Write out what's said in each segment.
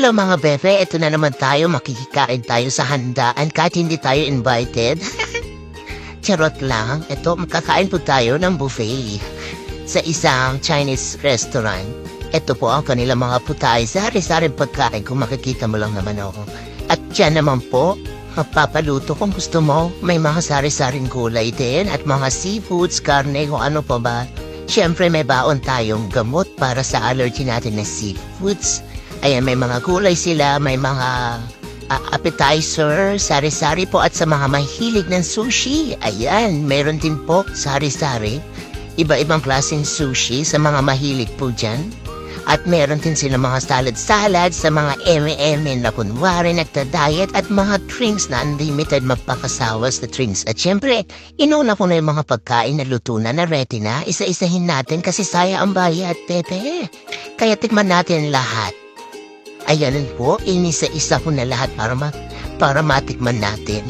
Hello mga bebe, eto na naman tayo, makikikain tayo sa handaan kahit hindi tayo invited. Charot lang, eto makakain po tayo ng buffet sa isang Chinese restaurant. Eto po ang kanilang mga putay, sari-saring pagkain kung makikita mo lang naman ako. At dyan naman po, magpapaluto kung gusto mo, may mga sari-saring gulay din at mga seafoods, karne, kung ano pa ba. Siyempre may baon tayong gamot para sa allergy natin na seafoods. Ayan, may mga gulay sila, may mga appetizer, sari-sari po at sa mga mahilig ng sushi. Ayan, meron din po sari-sari. Iba-ibang klaseng sushi sa mga mahilig po dyan. At meron din sila mga salad-salad sa mga eme-eme na kunwari nagda-diet at mga drinks na unlimited magpakasawas na drinks. At syempre, inuna ko na yung mga pagkain na luto na ready na. Isa-isahin natin kasi saya ang bayad, Pepe. Kaya tikman natin lahat. Ayan po, inisa-isa ko na lahat para matikman natin.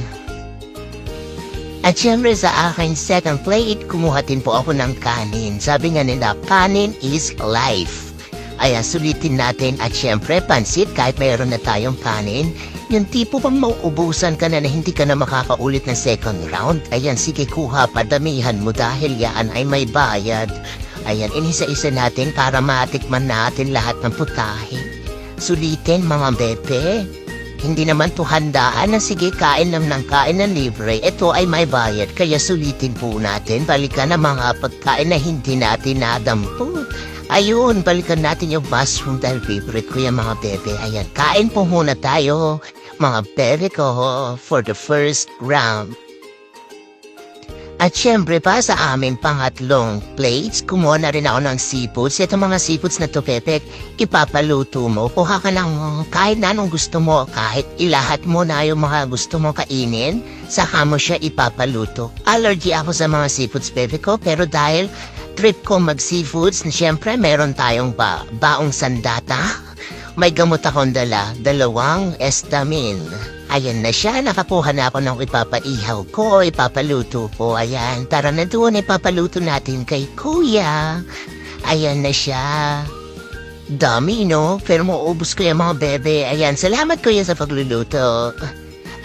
At syempre sa aking second plate, kumuha din po ako ng kanin. Sabi nga nila, kanin is life. Ayan, sulitin natin at syempre pansit kahit mayroon na tayong kanin. Yung tipo pang mauubusan ka na hindi ka na makakaulit ng second round. Ayan, sige kuha, padamihan mo dahil yan ay may bayad. Ayan, inisa-isa natin para matikman natin lahat ng putahe. Sulitin mga bebe. Hindi naman to handaan na sige kain ng kain ng libre. Ito ay may bayad kaya sulitin po natin. Balikan na mga pagkain na hindi natin nadampo. Ayun, balikan natin yung mushroom dahil favorite ko yung mga bebe. Ayan, kain po muna tayo mga bebe ko for the first round. At syempre pa sa aming pangatlong plates, kumuha na rin ako ng seafoods. Ito mga seafoods na to, Pepe, ipapaluto mo. Kuha ka ng kahit na anong gusto mo, kahit ilahat mo na yung mga gusto mo kainin, saka mo siya ipapaluto. Allergy ako sa mga seafoods, Pepe ko, pero dahil trip ko mag-seafoods, syempre meron tayong baong sandata. May gamot akong dala, 2 estamin. Ayan na siya, nakakuha na ako ng ipapaihaw ko, ipapaluto ko. Ayan, tara na doon, ipapaluto natin kay Kuya. Ayan na siya. Dami, no? Pero mauubos ko yung mga bebe. Ayan, salamat Kuya sa pagluluto.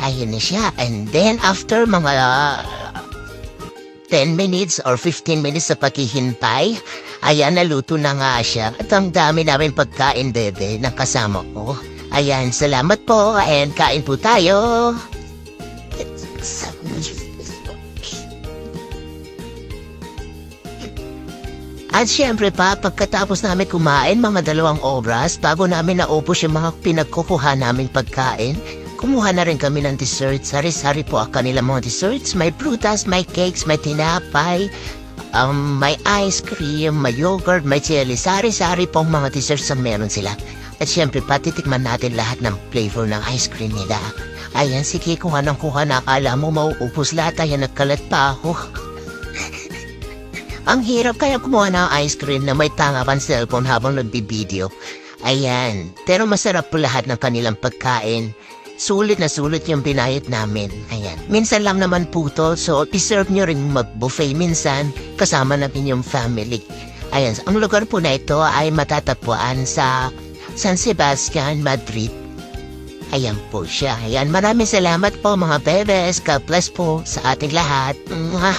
Ayan na siya. And then, after mga 10 minutes or 15 minutes sa paghihintay, ayan, naluto na nga siya. At ang dami namin pagkain, bebe, ng kasama ko. Ayan, salamat po, and kain po tayo. At syempre pa, pagkatapos namin kumain, mga 2 oras, bago namin naubos yung mga pinagkukuha naming pagkain, kumuha na rin kami ng dessert. Sari-sari po ang kanilang mga desserts. May prutas, may cakes, may tinapay, may ice cream, may yogurt, may jelly. Sari-sari pong mga desserts ang meron sila. At syempre, patitikman natin lahat ng flavor ng ice cream nila. Ayan, sige, kuha na. Akala mo mauupos lahat. Ayan, nagkalat pa ako. Ang hirap kaya kumuha ng ice cream na may tanga pang cellphone habang nagbibideo. Ayan, pero masarap po lahat ng kanilang pagkain. Sulit na sulit yung binayad namin. Ayan. Minsan lang naman po to, so deserve nyo rin mag-buffet minsan kasama natin yung family. Ayan, ang lugar po na ito ay matatagpuan sa San Sebastian, Madrid. Ayan po siya. Ayan, maraming salamat po mga bebes. God bless po sa ating lahat. Mwah!